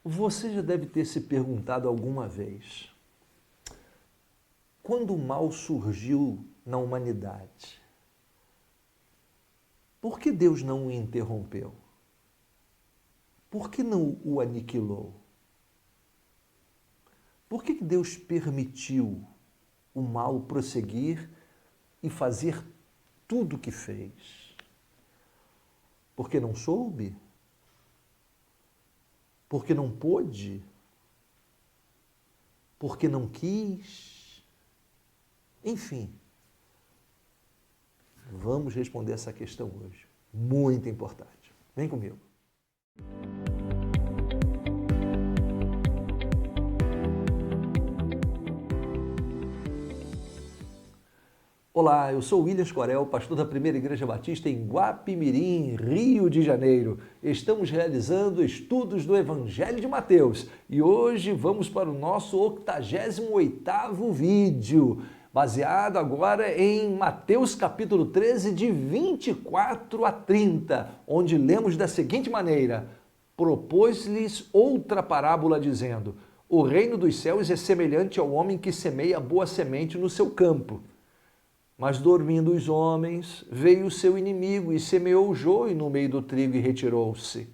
Você já deve ter se perguntado alguma vez, quando o mal surgiu na humanidade, por que Deus não o interrompeu? Por que não o aniquilou? Por que Deus permitiu o mal prosseguir e fazer tudo o que fez? Porque não soube? Porque não pôde? Porque não quis? Enfim, vamos responder essa questão hoje, muito importante. Vem comigo. Olá, eu sou William Corel, pastor da Primeira Igreja Batista em Guapimirim, Rio de Janeiro. Estamos realizando estudos do Evangelho de Mateus e hoje vamos para o nosso 88º vídeo, baseado agora em Mateus capítulo 13, de 24 a 30, onde lemos da seguinte maneira: propôs-lhes outra parábola dizendo: o reino dos céus é semelhante ao homem que semeia boa semente no seu campo. Mas dormindo os homens, veio o seu inimigo e semeou o joio no meio do trigo e retirou-se.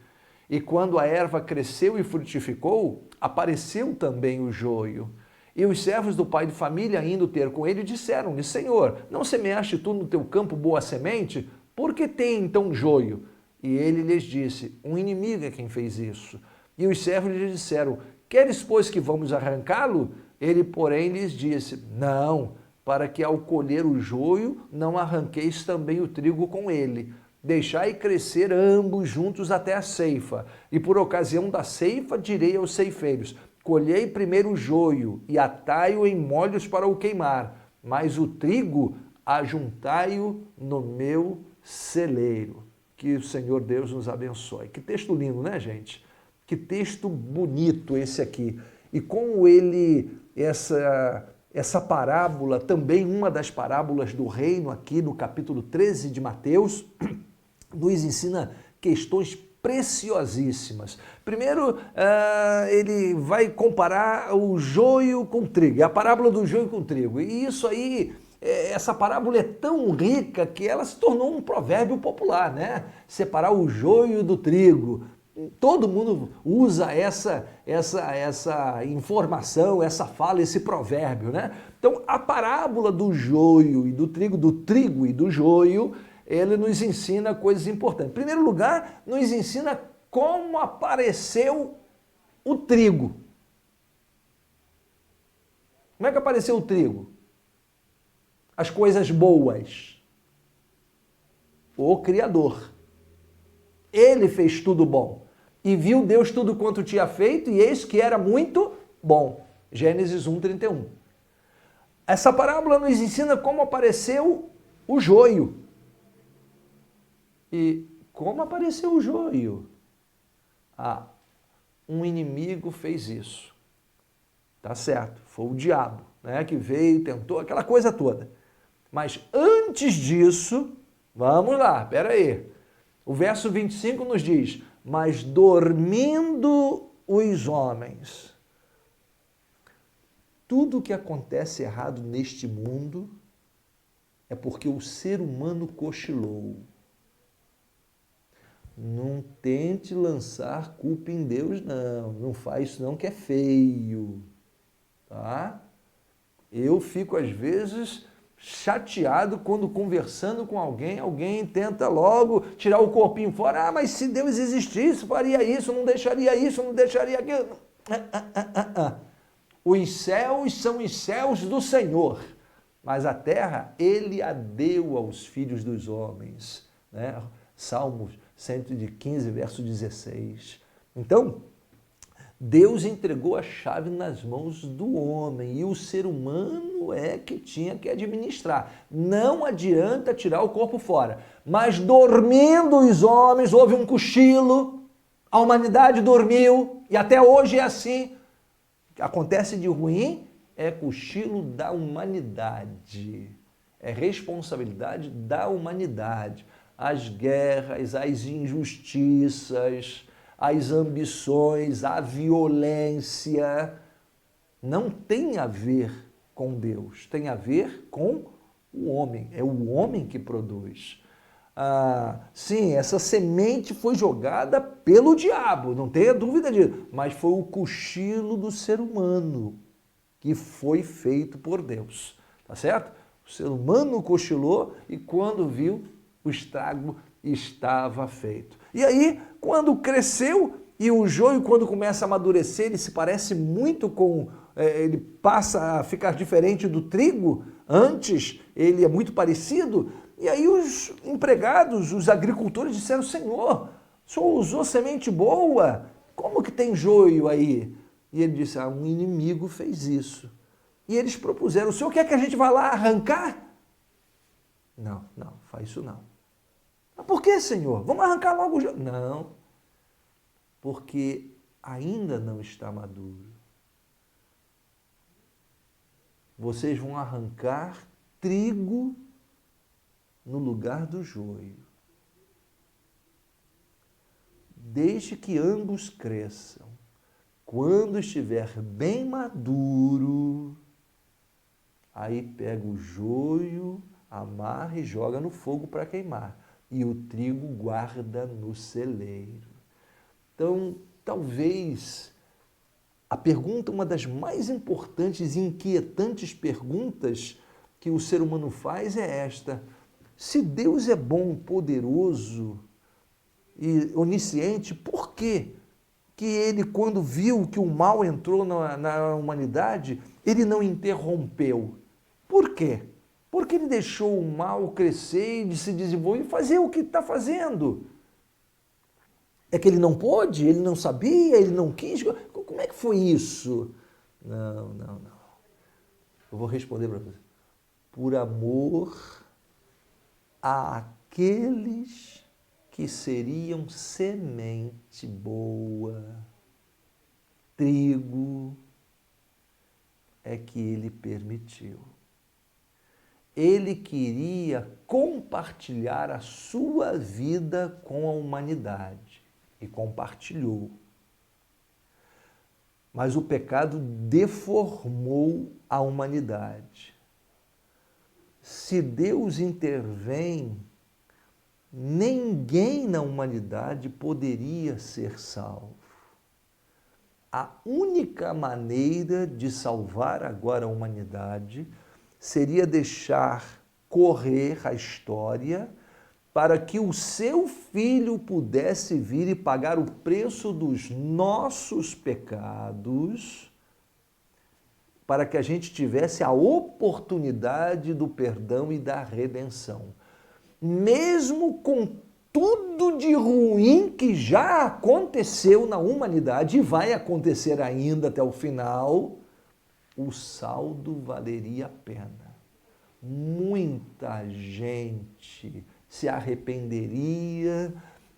E quando a erva cresceu e frutificou, apareceu também o joio. E os servos do pai de família, indo ter com ele, disseram-lhe: Senhor, não semeaste tu no teu campo boa semente? Por que tem então joio? E ele lhes disse: um inimigo é quem fez isso. E os servos lhe disseram: queres, pois, que vamos arrancá-lo? Ele, porém, lhes disse: não, para que ao colher o joio não arranqueis também o trigo com ele. Deixai crescer ambos juntos até a ceifa. E por ocasião da ceifa direi aos ceifeiros: colhei primeiro o joio e atai-o em molhos para o queimar, mas o trigo ajuntai-o no meu celeiro. Que o Senhor Deus nos abençoe. Que texto lindo, né, gente? Que texto bonito esse aqui. E como essa parábola, também uma das parábolas do reino aqui no capítulo 13 de Mateus, nos ensina questões preciosíssimas. Primeiro, ele vai comparar o joio com o trigo, é a parábola do joio com o trigo. E isso aí, essa parábola é tão rica que ela se tornou um provérbio popular, né? Separar o joio do trigo. Todo mundo usa essa informação, essa fala, esse provérbio, né? Então, a parábola do joio e do trigo e do joio, ele nos ensina coisas importantes. Em primeiro lugar, nos ensina como apareceu o trigo. Como é que apareceu o trigo? As coisas boas. O Criador. Ele fez tudo bom. E viu Deus tudo quanto tinha feito, e eis que era muito bom. Gênesis 1:31. Essa parábola nos ensina como apareceu o joio. E como apareceu o joio? Um inimigo fez isso. Tá certo, foi o diabo, né, que veio, tentou, aquela coisa toda. Mas antes disso, vamos lá, espera aí. O verso 25 nos diz: mas dormindo os homens. Tudo que acontece errado neste mundo é porque o ser humano cochilou. Não tente lançar culpa em Deus, não. Não faz isso não, que é feio. Tá? Eu fico, às vezes, chateado quando, conversando com alguém tenta logo tirar o corpinho fora. Mas se Deus existisse, faria isso, não deixaria aquilo. Os céus são os céus do Senhor, mas a terra Ele a deu aos filhos dos homens. Né? Salmos 115, verso 16. Então, Deus entregou a chave nas mãos do homem e o ser humano é que tinha que administrar. Não adianta tirar o corpo fora. Mas dormindo os homens, houve um cochilo, a humanidade dormiu e até hoje é assim. O que acontece de ruim é cochilo da humanidade. É responsabilidade da humanidade. As guerras, as injustiças, as ambições, a violência, não tem a ver com Deus, tem a ver com o homem. É o homem que produz. Sim, essa semente foi jogada pelo diabo, não tenha dúvida disso, mas foi o cochilo do ser humano que foi feito por Deus, tá certo? O ser humano cochilou e quando viu, o estrago estava feito. E aí, quando cresceu e o joio, quando começa a amadurecer, ele se parece muito com... ele passa a ficar diferente do trigo, antes ele é muito parecido, e aí os empregados, os agricultores disseram, Senhor, o senhor usou semente boa, como que tem joio aí? E ele disse, um inimigo fez isso. E eles propuseram, o senhor quer que a gente vá lá arrancar? Não, faz isso não. Por que, Senhor? Vamos arrancar logo o joio. Não, porque ainda não está maduro. Vocês vão arrancar trigo no lugar do joio. Deixe que ambos cresçam. Quando estiver bem maduro, aí pega o joio, amarra e joga no fogo para queimar. E o trigo guarda no celeiro. Então, talvez a pergunta, uma das mais importantes e inquietantes perguntas que o ser humano faz é esta: se Deus é bom, poderoso e onisciente, por que ele, quando viu que o mal entrou na humanidade, ele não interrompeu? Por quê? Porque ele deixou o mal crescer e se desenvolver e fazer o que está fazendo. É que ele não pôde? Ele não sabia? Ele não quis? Como é que foi isso? Não. Eu vou responder para você. Por amor àqueles que seriam semente boa, trigo, é que ele permitiu. Ele queria compartilhar a sua vida com a humanidade e compartilhou. Mas o pecado deformou a humanidade. Se Deus intervém, ninguém na humanidade poderia ser salvo. A única maneira de salvar agora a humanidade seria deixar correr a história para que o seu filho pudesse vir e pagar o preço dos nossos pecados, para que a gente tivesse a oportunidade do perdão e da redenção. Mesmo com tudo de ruim que já aconteceu na humanidade e vai acontecer ainda até o final, o saldo valeria a pena. Muita gente se arrependeria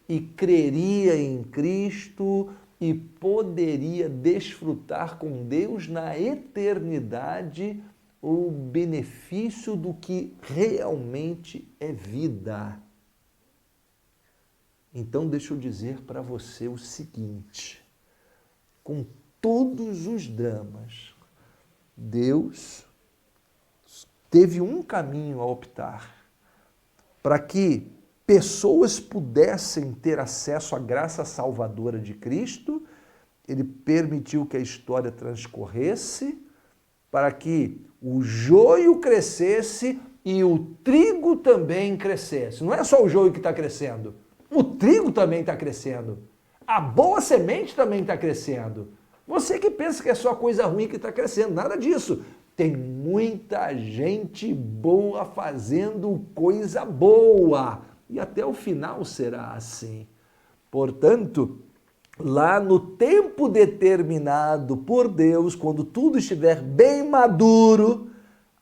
e creria em Cristo e poderia desfrutar com Deus na eternidade o benefício do que realmente é vida. Então, deixa eu dizer para você o seguinte: com todos os dramas, Deus teve um caminho a optar para que pessoas pudessem ter acesso à graça salvadora de Cristo. Ele permitiu que a história transcorresse para que o joio crescesse e o trigo também crescesse. Não é só o joio que está crescendo, o trigo também está crescendo. A boa semente também está crescendo. Você que pensa que é só coisa ruim que está crescendo, nada disso. Tem muita gente boa fazendo coisa boa. E até o final será assim. Portanto, lá no tempo determinado por Deus, quando tudo estiver bem maduro,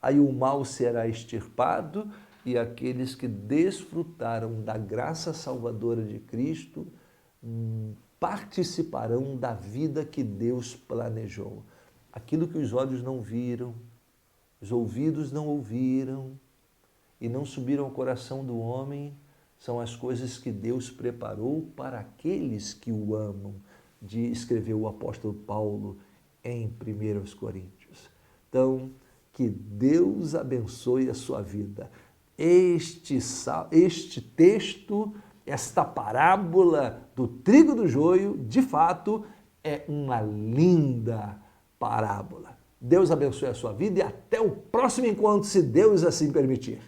aí o mal será extirpado e aqueles que desfrutaram da graça salvadora de Cristo participarão da vida que Deus planejou. Aquilo que os olhos não viram, os ouvidos não ouviram e não subiram ao coração do homem, são as coisas que Deus preparou para aqueles que o amam, escreveu o apóstolo Paulo em 1 Coríntios. Então, que Deus abençoe a sua vida. Este texto, esta parábola do trigo e do joio, de fato, é uma linda parábola. Deus abençoe a sua vida e até o próximo encontro, se Deus assim permitir.